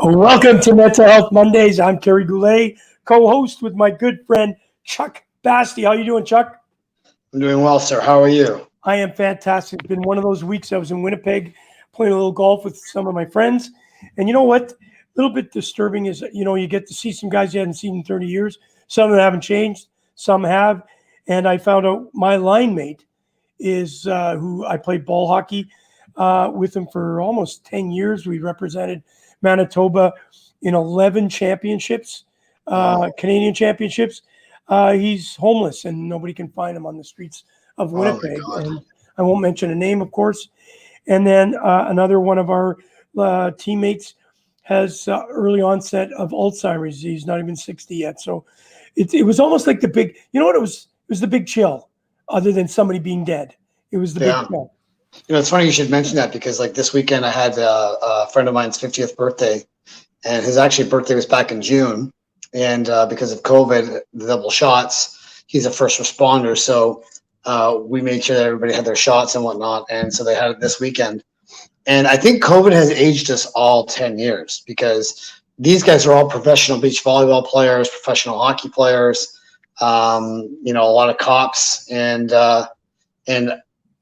Welcome to Mental Health Mondays. I'm Terry Goulet, co-host with my good friend Chuck Bastie. How you doing, Chuck? I'm doing well, sir. How are you? I am fantastic. It's been one of those weeks. I was in Winnipeg playing a little golf with some of my friends. And you know what? A little bit disturbing is, you get to see some guys you hadn't seen in 30 years. Some of them haven't changed. Some have. And I found out my line mate is who I played ball hockey with him for almost 10 years. We represented Manitoba in 11 championships, Canadian championships. He's homeless and nobody can find him on the streets of Winnipeg. And I won't mention a name, of course. And then another one of our teammates has early onset of Alzheimer's disease, not even 60 yet. So it was almost like the big, you know what it was? It was the big chill, other than somebody being dead. It was the big chill. It's funny you should mention that because like this weekend I had a friend of mine's 50th birthday, and his actually birthday was back in June. And because of COVID, the double shots, he's a first responder. So we made sure that everybody had their shots and whatnot. And so they had it this weekend. And I think COVID has aged us all 10 years because these guys are all professional beach volleyball players, professional hockey players, a lot of cops. And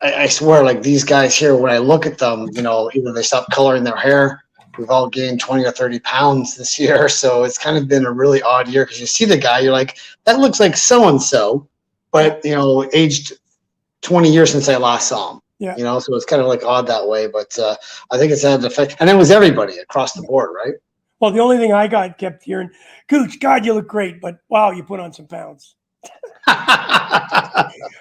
I swear, like these guys here, when I look at them, either they stop coloring their hair. We've all gained 20 or 30 pounds this year. So it's kind of been a really odd year because you see the guy, you're like, that looks like so-and-so, but, aged 20 years since I last saw him. Yeah. So it's kind of like odd that way. But I think it's had an effect. And it was everybody across the board, right? Well, the only thing I kept hearing, Gooch, God, you look great, but wow, you put on some pounds.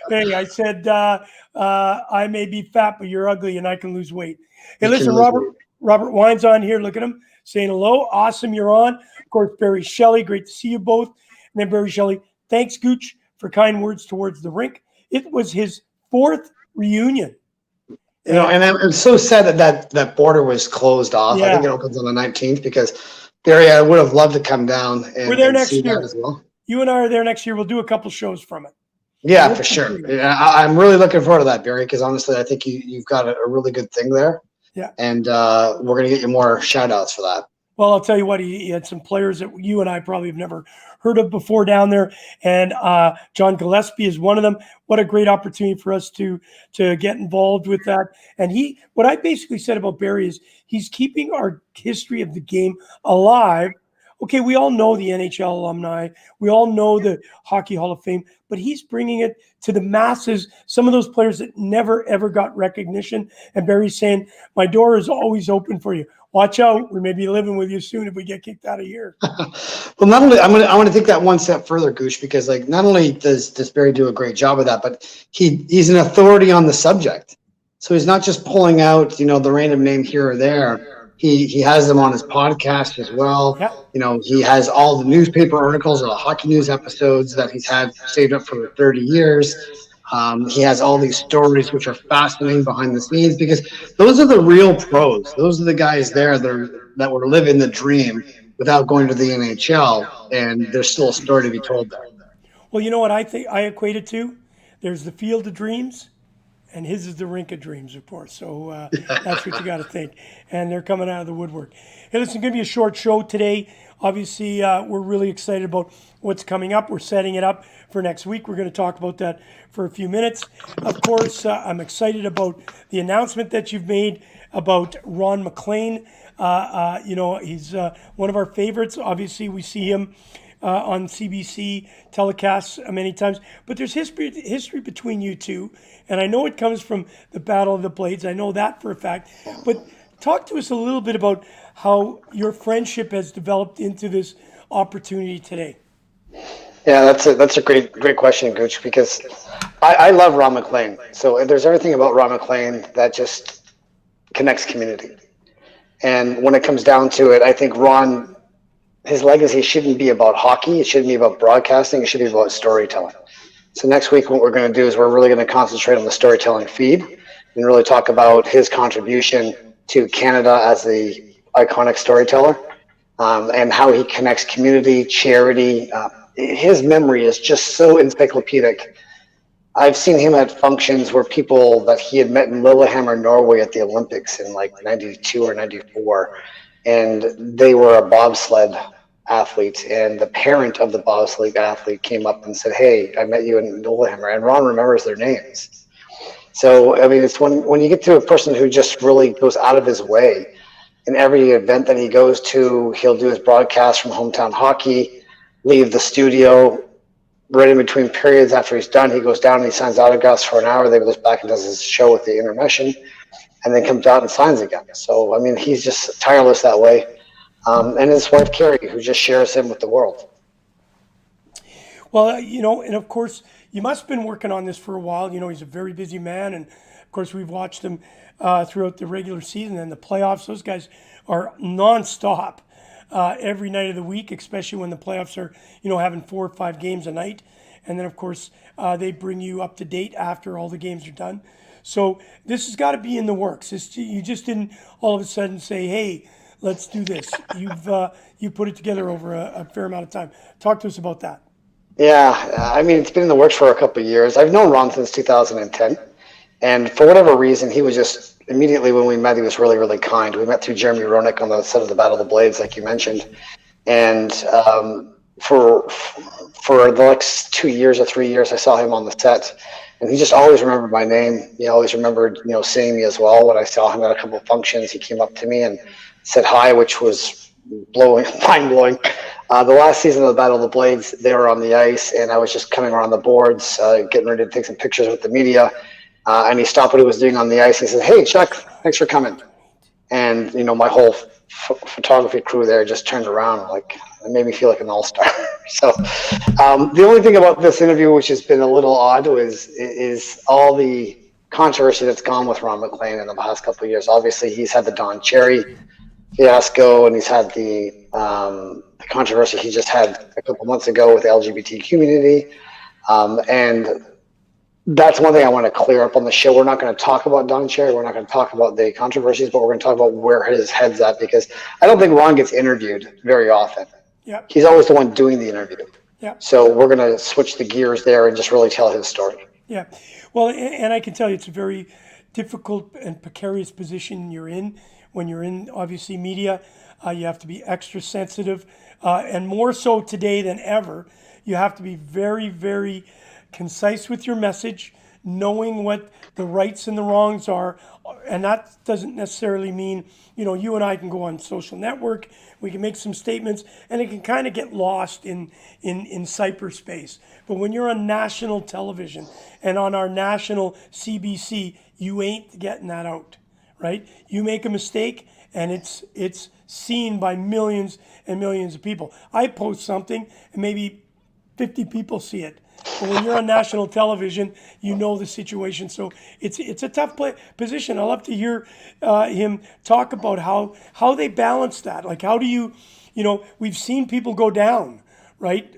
Hey, I said, I may be fat, but you're ugly and I can lose weight. Hey, listen, Robert Wine's on here. Look at him saying hello. Awesome, you're on. Of course, Barry Shelley, great to see you both. And then Barry Shelley, thanks, Gooch, for kind words towards the rink. It was his 4th reunion. And I'm so sad that border was closed off. Yeah. I think it opens on the 19th because Barry, I would have loved to come down and, we're there next see year that as well. You and I are there next year. We'll do a couple shows from it. Yeah, for sure. Yeah, I'm really looking forward to that, Barry, because honestly, I think you've got a really good thing there. Yeah. And we're going to get you more shout outs for that. Well, I'll tell you what, he had some players that you and I probably have never heard of before down there. And John Gillespie is one of them. What a great opportunity for us to get involved with that. And what I basically said about Barry is he's keeping our history of the game alive. Okay, we all know the NHL alumni. We all know the Hockey Hall of Fame, but he's bringing it to the masses, some of those players that never, ever got recognition. And Barry's saying, my door is always open for you. Watch out. We may be living with you soon if we get kicked out of here. Well, not only, I want to take that one step further, Gooch, because like not only does Barry do a great job of that, but he's an authority on the subject. So he's not just pulling out, the random name here or there. He has them on his podcast as well. Yeah. He has all the newspaper articles or the hockey news episodes that he's had saved up for 30 years. He has all these stories which are fascinating behind the scenes because those are the real pros. Those are the guys there that were living the dream without going to the NHL, and there's still a story to be told there. Well, you know what I think I equate it to? There's the Field of Dreams, and his is the Rink of Dreams, of course. So that's what you got to think. And they're coming out of the woodwork. Hey, listen, it's going to be a short show today. Obviously, we're really excited about what's coming up. We're setting it up for next week. We're going to talk about that for a few minutes. Of course, I'm excited about the announcement that you've made about Ron Maclean. He's one of our favorites. Obviously, we see him on CBC telecasts many times, but there's history between you two, and I know it comes from the Battle of the Blades. I know that for a fact, but talk to us a little bit about how your friendship has developed into this opportunity today. Yeah, that's a great question, Gooch, because I love Ron Maclean. So there's everything about Ron Maclean that just connects community. And when it comes down to it, I think Ron, his legacy shouldn't be about hockey. It shouldn't be about broadcasting. It should be about storytelling. So next week, what we're going to do is we're really going to concentrate on the storytelling feed and really talk about his contribution to Canada as the iconic storyteller, and how he connects community, charity. His memory is just so encyclopedic. I've seen him at functions where people that he had met in Lillehammer, Norway at the Olympics in like 92 or 94. and they were a bobsled athlete, and the parent of the bobsled athlete came up and said, "Hey, I met you in Lillehammer," and Ron remembers their names. So, I mean, it's when you get to a person who just really goes out of his way. In every event that he goes to, he'll do his broadcast from hometown hockey, leave the studio right in between periods. After he's done, he goes down and he signs autographs for an hour. Then he goes back and does his show with the intermission, and then comes out and signs again. So, I mean, he's just tireless that way. And his wife, Carrie, who just shares him with the world. Well, and of course, you must have been working on this for a while. He's a very busy man. And of course, we've watched him throughout the regular season and the playoffs. Those guys are nonstop every night of the week, especially when the playoffs are, having 4 or 5 games a night. And then, of course, they bring you up to date after all the games are done. So this has got to be in the works. You just didn't all of a sudden say, "Hey, let's do this." You put it together over a fair amount of time. Talk to us about that. Yeah, I mean, it's been in the works for a couple of years. I've known Ron since 2010. And for whatever reason, he was just immediately when we met, he was really, really kind. We met through Jeremy Roenick on the set of the Battle of the Blades, like you mentioned. And for the next 2 years or 3 years, I saw him on the set. And he just always remembered my name. He always remembered, seeing me as well. When I saw him at a couple of functions, he came up to me and said hi, which was mind-blowing. The last season of the Battle of the Blades, they were on the ice, and I was just coming around the boards, getting ready to take some pictures with the media. And he stopped what he was doing on the ice. He said, "Hey, Chuck, thanks for coming." And, my whole photography crew there just turned around. Like, it made me feel like an all-star. So the only thing about this interview, which has been a little odd, is all the controversy that's gone with Ron Maclean in the past couple of years. Obviously, he's had the Don Cherry fiasco, and he's had the controversy he just had a couple months ago with the LGBT community. And that's one thing I want to clear up on the show. We're not going to talk about Don Cherry. We're not going to talk about the controversies, but we're going to talk about where his head's at, because I don't think Ron gets interviewed very often. Yeah. He's always the one doing the interview. Yeah. So we're going to switch the gears there and just really tell his story. Yeah. Well, and I can tell you it's a very difficult and precarious position you're in when you're in, obviously, media. You have to be extra sensitive, and more so today than ever. You have to be very, very concise with your message, knowing what the rights and the wrongs are. And that doesn't necessarily mean, you and I can go on social network, we can make some statements, and it can kind of get lost in cyberspace. But when you're on national television and on our national CBC, you ain't getting that out, right? You make a mistake and it's seen by millions and millions of people. I post something and maybe 50 people see it. But when you're on national television, you know the situation. So it's a tough position. I'll love to hear him talk about how they balance that. Like, how do you, we've seen people go down, right,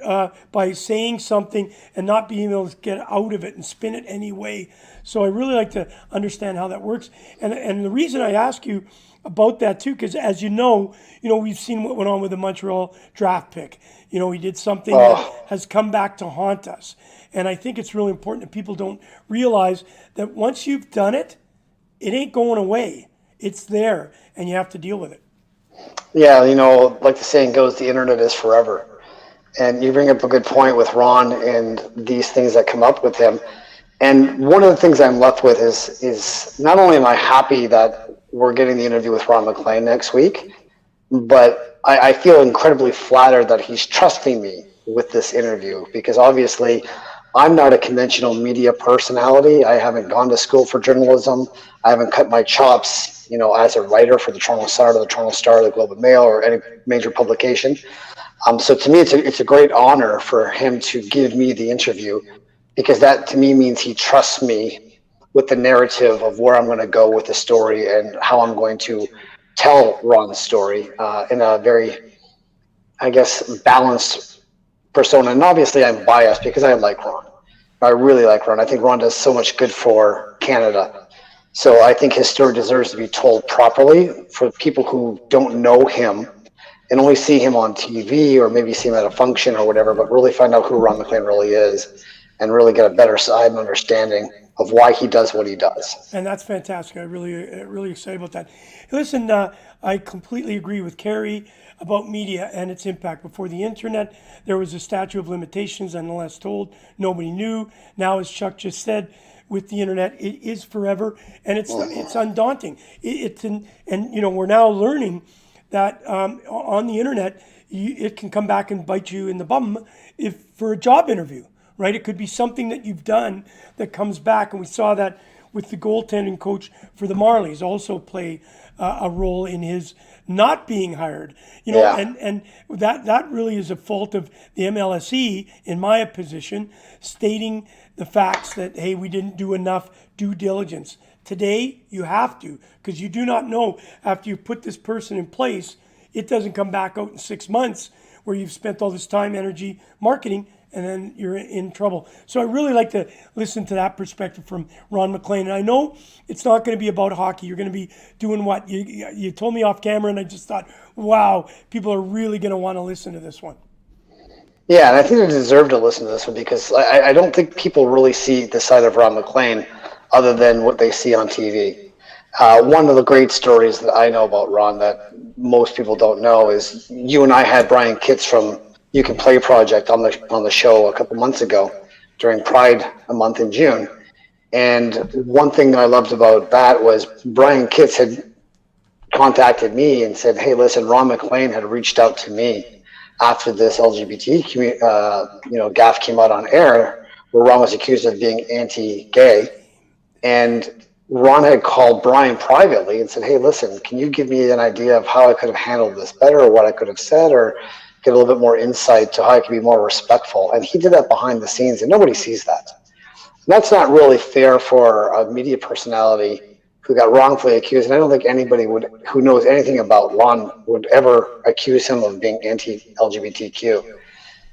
by saying something and not being able to get out of it and spin it any way. So I really like to understand how that works. And the reason I ask you about that too, because as you know, we've seen what went on with the Montreal draft pick. He did something that has come back to haunt us. And I think it's really important that people don't realize that once you've done it, it ain't going away. It's there, and you have to deal with it. Yeah, like the saying goes, the internet is forever. And you bring up a good point with Ron and these things that come up with him. And one of the things I'm left with is not only am I happy that we're getting the interview with Ron Maclean next week, but I feel incredibly flattered that he's trusting me with this interview, because obviously I'm not a conventional media personality. I haven't gone to school for journalism. I haven't cut my chops, as a writer for the Toronto Sun or the Toronto Star, or the Globe and Mail, or any major publication. So to me, it's a great honor for him to give me the interview, because that to me means he trusts me with the narrative of where I'm going to go with the story and how I'm going to tell Ron's story in a very, I guess, balanced persona. And obviously I'm biased because I like Ron. I really like Ron. I think Ron does so much good for Canada. So I think his story deserves to be told properly for people who don't know him and only see him on TV or maybe see him at a function or whatever, but really find out who Ron Maclean really is and really get a better side and understanding of why he does what he does. And that's fantastic. I really excited about that. Listen, I completely agree with Carrie about media and its impact. Before the internet, there was a statute of limitations, unless told. Nobody knew. Now, as Chuck just said, with the internet, it is forever, and it's undaunting. And we're now learning that on the internet, it can come back and bite you in the bum if for a job interview. Right? It could be something that you've done that comes back. And we saw that with the goaltending coach for the Marlies also play a role in his not being hired. And that really is a fault of the MLSE, in my position, stating the facts that, hey, we didn't do enough due diligence. Today, you have to, because you do not know after you put this person in place, it doesn't come back out in 6 months where you've spent all this time, energy, marketing, and then you're in trouble. So I really like to listen to that perspective from Ron Maclean. And I know it's not going to be about hockey. You're going to be doing what? You told me off camera, and I just thought, wow, people are really going to want to listen to this one. Yeah, and I think they deserve to listen to this one because I don't think people really see the side of Ron Maclean other than what they see on TV. One of the great stories that I know about Ron that most people don't know is you and I had Brian Kitts from You Can Play Project on the show a couple months ago during Pride a month in June. And one thing that I loved about that was Brian Kitts had contacted me and said, hey, listen, Ron Maclean had reached out to me after this LGBT gaffe came out on air where Ron was accused of being anti-gay. And Ron had called Brian privately and said, hey, listen, can you give me an idea of how I could have handled this better or what I could have said or get a little bit more insight to how I can be more respectful. And he did that behind the scenes, and nobody sees that. And that's not really fair for a media personality who got wrongfully accused. And I don't think anybody who knows anything about Ron would ever accuse him of being anti-LGBTQ.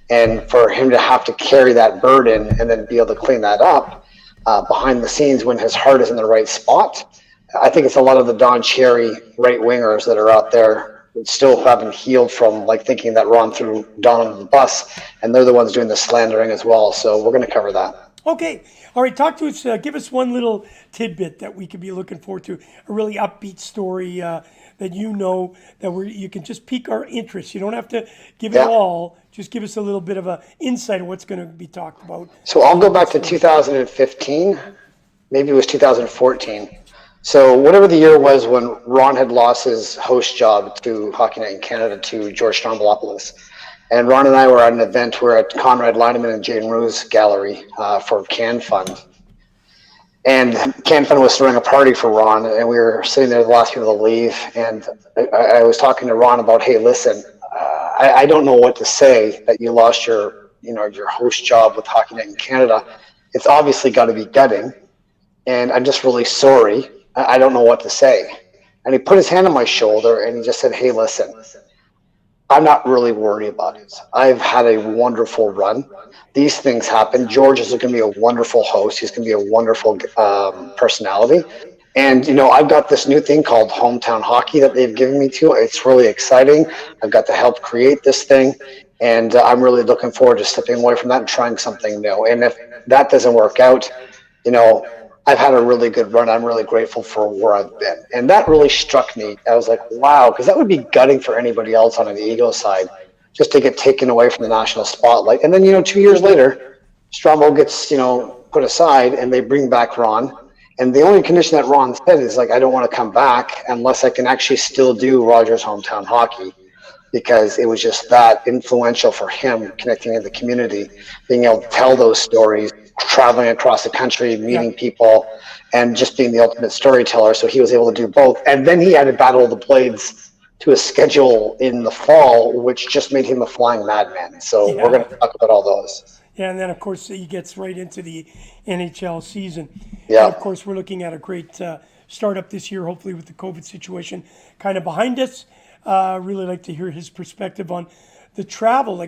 And for him to have to carry that burden and then be able to clean that up behind the scenes when his heart is in the right spot, I think it's a lot of the Don Cherry right-wingers that are out there still haven't healed from thinking that Ron threw Don under the bus, and they're the ones doing the slandering as well. So we're going to cover that. Okay. All right. Talk to us. Give us one little tidbit that we could be looking forward to, a really upbeat story that that you can just pique our interest. You don't have to give it all. Just give us a little bit of a insight of what's going to be talked about. So I'll go back to 2015. Maybe it was 2014. So whatever the year was when Ron had lost his host job to Hockey Night in Canada to George Stroumboulopoulos. And Ron and I were at an event. We were at Conrad Lineman and Jane Rue's gallery for Can Fund. And Can Fund was throwing a party for Ron, and we were sitting there the last people to leave. And I was talking to Ron about, hey, listen, I don't know what to say that you lost your host job with Hockey Night in Canada. It's obviously got to be gutting, and I'm just really sorry. I don't know what to say. And he put his hand on my shoulder and he just said, hey, listen, I'm not really worried about it. I've had a wonderful run. These things happen. George is going to be a wonderful host. He's going to be a wonderful personality. And, I've got this new thing called Hometown Hockey that they've given me to. It's really exciting. I've got to help create this thing. And I'm really looking forward to stepping away from that and trying something new. And if that doesn't work out, I've had a really good run. I'm really grateful for where I've been. And that really struck me. I was like, wow, because that would be gutting for anybody else on an ego side, just to get taken away from the national spotlight. And then, 2 years later, Strombo gets, put aside and they bring back Ron. And the only condition that Ron said is I don't want to come back unless I can actually still do Rogers Hometown Hockey, because it was just that influential for him, connecting in the community, being able to tell those stories, traveling across the country, meeting people, and just being the ultimate storyteller. So he was able to do both. And then he added Battle of the Blades to his schedule in the fall, which just made him a flying madman. So we're going to talk about all those. Yeah, and then, of course, he gets right into the NHL season. Yeah. And, of course, we're looking at a great startup this year, hopefully with the COVID situation kind of behind us. Really like to hear his perspective on the travel,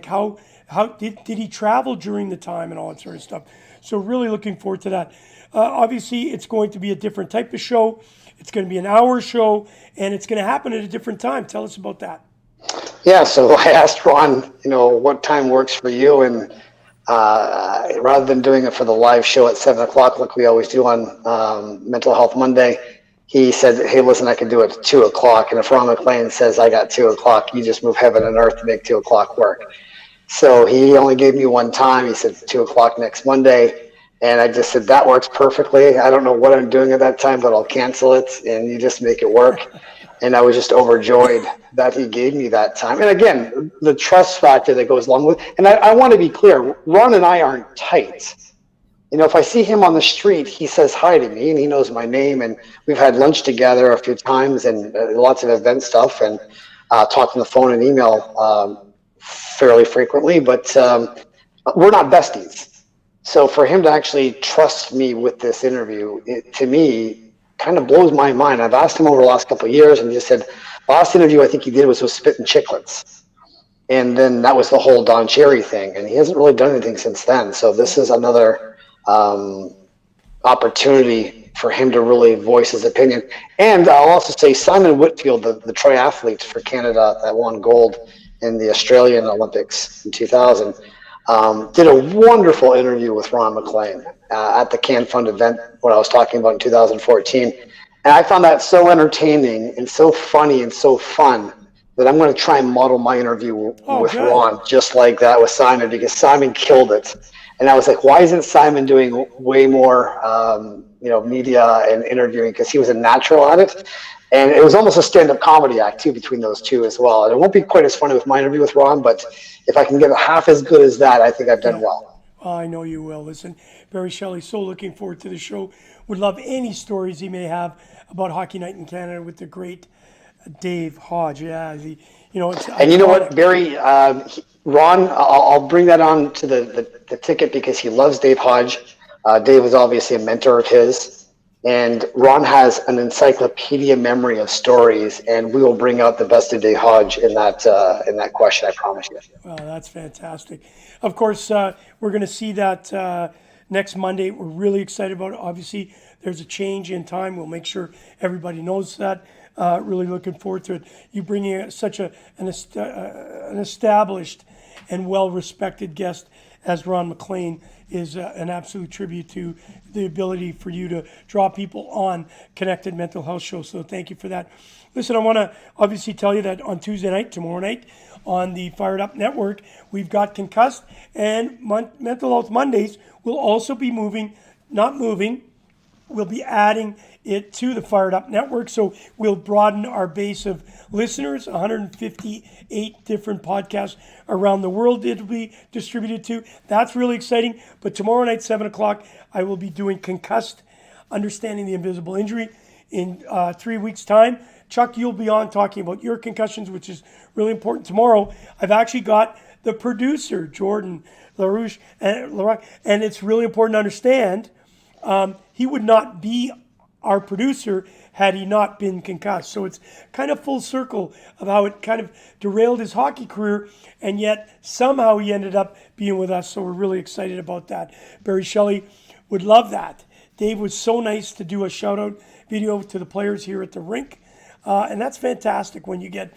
how did he travel during the time and all that sort of stuff. So really looking forward to that. Obviously, it's going to be a different type of show. It's going to be an hour show, and it's going to happen at a different time. Tell us about that. Yeah, so I asked Ron, what time works for you, and rather than doing it for the live show at 7 o'clock, like we always do on Mental Health Monday, he said, hey, listen, I can do it at 2 o'clock. And if Ron Maclean says I got 2 o'clock, you just move heaven and earth to make 2 o'clock work. So he only gave me one time. He said 2 o'clock next Monday. And I just said, that works perfectly. I don't know what I'm doing at that time, but I'll cancel it and you just make it work. And I was just overjoyed that he gave me that time. And again, the trust factor that goes along with, and I want to be clear, Ron and I aren't tight. You know, if I see him on the street, he says hi to me and he knows my name. And we've had lunch together a few times and lots of event stuff and talk on the phone and email fairly frequently, but we're not besties. So for him to actually trust me with this interview, to me, kind of blows my mind. I've asked him over the last couple of years and he just said, last interview I think he did was with Spittin' Chicklets. And then that was the whole Don Cherry thing. And he hasn't really done anything since then. So this is another opportunity for him to really voice his opinion. And I'll also say Simon Whitfield, the triathlete for Canada that won gold in the Australian Olympics in 2000, did a wonderful interview with Ron Maclean at the Can Fund event when I was talking about in 2014. And I found that so entertaining and so funny and so fun that I'm going to try and model my interview with Ron just like that with Simon, because Simon killed it. And I was like, why isn't Simon doing way more, media and interviewing? Because he was a natural at it. And it was almost a stand-up comedy act, too, between those two as well. And it won't be quite as funny with my interview with Ron, but if I can get it half as good as that, I think I've done well. I know you will. Listen, Barry Shelley, so looking forward to the show. Would love any stories he may have about Hockey Night in Canada with the great Dave Hodge. Yeah, it's and you know what, Barry, Ron, I'll bring that on to the ticket because he loves Dave Hodge. Dave is obviously a mentor of his. And Ron has an encyclopedia memory of stories, and we will bring out the best of Dave Hodge in that question, I promise you. Well, that's fantastic. Of course, we're going to see that next Monday. We're really excited about it. Obviously, there's a change in time. We'll make sure everybody knows that. Really looking forward to it. You bringing such an established and well-respected guest as Ron Maclean is an absolute tribute to the ability for you to draw people on Connected Mental Health Show. So thank you for that. Listen, I want to obviously tell you that on Tuesday night, tomorrow night, on the Fired Up Network, we've got Concussed, and Mental Health Mondays will also be we'll be adding it to the Fired Up Network. So we'll broaden our base of listeners, 158 different podcasts around the world it'll be distributed to. That's really exciting. But tomorrow night, 7 o'clock, I will be doing Concussed, Understanding the Invisible Injury. In 3 weeks' time, Chuck, you'll be on talking about your concussions, which is really important. Tomorrow, I've actually got the producer, Jordan LaRouche, and it's really important to understand he would not be our producer had he not been concussed. So it's kind of full circle of how it kind of derailed his hockey career, and yet somehow he ended up being with us. So we're really excited about that. Barry Shelley would love that. Dave was so nice to do a shout out video to the players here at the rink. And that's fantastic when you get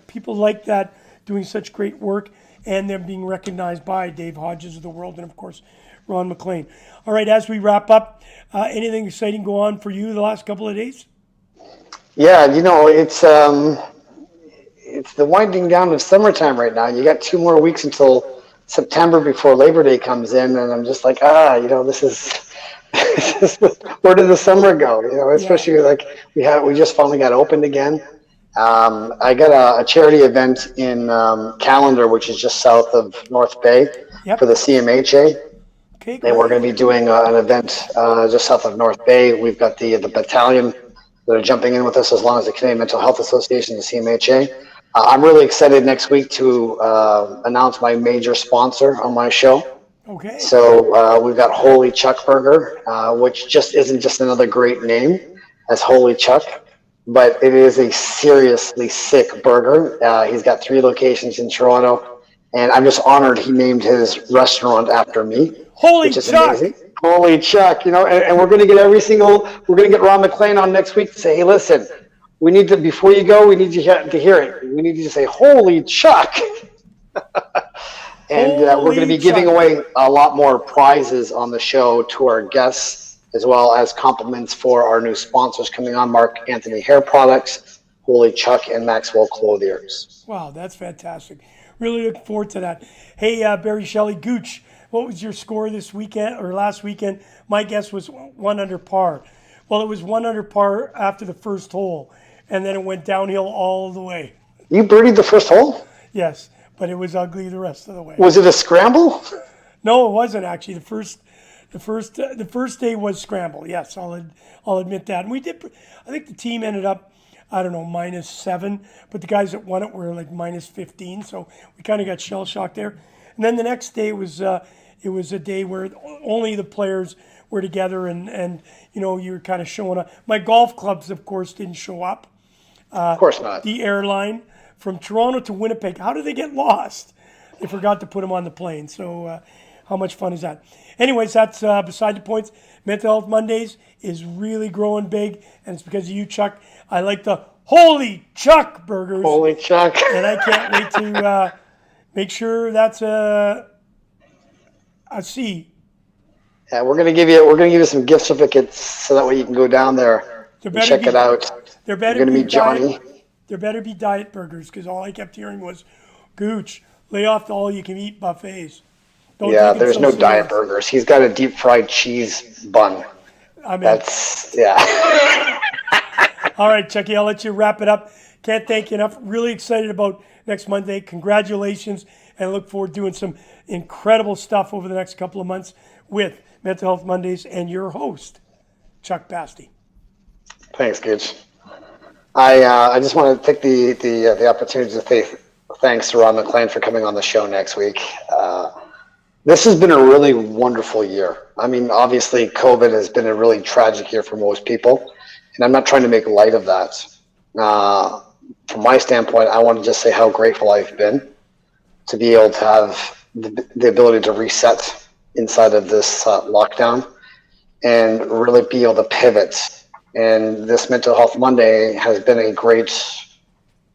people like that doing such great work and them being recognized by Dave Hodges of the world and, of course, Ron Maclean. All right, as we wrap up, anything exciting go on for you the last couple of days? Yeah, it's the winding down of summertime right now. You got 2 more weeks until September before Labor Day comes in, and I'm just like, this is where did the summer go? Especially like we just finally got opened again. I got a charity event in Callander, which is just south of North Bay, for the CMHA. Okay, and we're going to be doing an event just south of North Bay. We've got the battalion that are jumping in with us, as long as the Canadian Mental Health Association, the CMHA. I'm really excited next week to announce my major sponsor on my show. Okay. So we've got Holy Chuck Burger, which just isn't just another great name as Holy Chuck, but it is a seriously sick burger. He's got 3 locations in Toronto, and I'm just honored he named his restaurant after me. Holy Chuck! Amazing. Holy Chuck, and we're going to get we're going to get Ron Maclean on next week to say, hey, listen, we need to, before you go, we need you to hear it. We need you to say, Holy Chuck! And we're going to be giving away a lot more prizes on the show to our guests, as well as compliments for our new sponsors coming on, Mark Anthony Hair Products, Holy Chuck, and Maxwell Clothiers. Wow, that's fantastic. Really look forward to that. Hey, Barry Shelley, Gooch, what was your score this weekend or last weekend? My guess was 1 under par. Well, it was 1 under par after the first hole, and then it went downhill all the way. You birdied the first hole? Yes, but it was ugly the rest of the way. Was it a scramble? No, it wasn't actually. The first day was scramble. Yes, I'll admit that. And we did. I think the team ended up, I don't know, -7, but the guys that won it were like -15. So we kind of got shell shocked there. And then the next day was it was a day where only the players were together, and you know, you were kind of showing up. My golf clubs, of course, didn't show up. Of course not. The airline from Toronto to Winnipeg, how did they get lost? They forgot to put them on the plane. So how much fun is that? Anyways, that's beside the points. Mental Health Mondays is really growing big, and it's because of you, Chuck. I like the Holy Chuck burgers. Holy Chuck. And I can't wait to make sure that's a C. Yeah, we're gonna give you some gift certificates so that way you can go down there and check it out. There better You're gonna be meet Johnny. There better be diet burgers, because all I kept hearing was, Gooch, lay off the all-you-can-eat buffets. Don't Yeah, take it there's so no serious. diet burgers. He's got a deep fried cheese bun. I mean, That's yeah. all right, Chucky, I'll let you wrap it up. Can't thank you enough. Really excited about next Monday. Congratulations, and I look forward to doing some incredible stuff over the next couple of months with Mental Health Mondays and your host, Chuck Bastie. Thanks, Gage. I just want to take the opportunity to say thanks to Ron Maclean for coming on the show next week. This has been a really wonderful year. I mean, obviously, COVID has been a really tragic year for most people, and I'm not trying to make light of that. From my standpoint, I want to just say how grateful I've been to be able to have the ability to reset inside of this lockdown and really be able to pivot. And this Mental Health Monday has been a great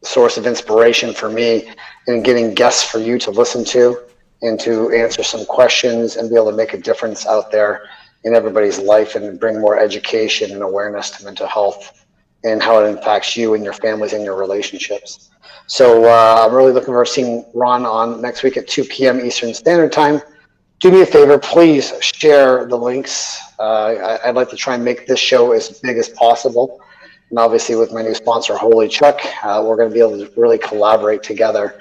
source of inspiration for me in getting guests for you to listen to and to answer some questions and be able to make a difference out there in everybody's life and bring more education and awareness to mental health and how it impacts you and your families and your relationships. So I'm really looking forward to seeing Ron on next week at 2 p.m. Eastern Standard Time. Do me a favor, please share the links. I'd like to try and make this show as big as possible. And obviously with my new sponsor, Holy Chuck, we're going to be able to really collaborate together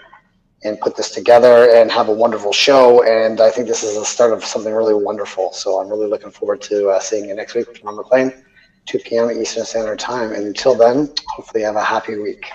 and put this together and have a wonderful show. And I think this is the start of something really wonderful. So I'm really looking forward to seeing you next week with Ron Maclean, 2 p.m. Eastern Standard Time. And until then, hopefully you have a happy week.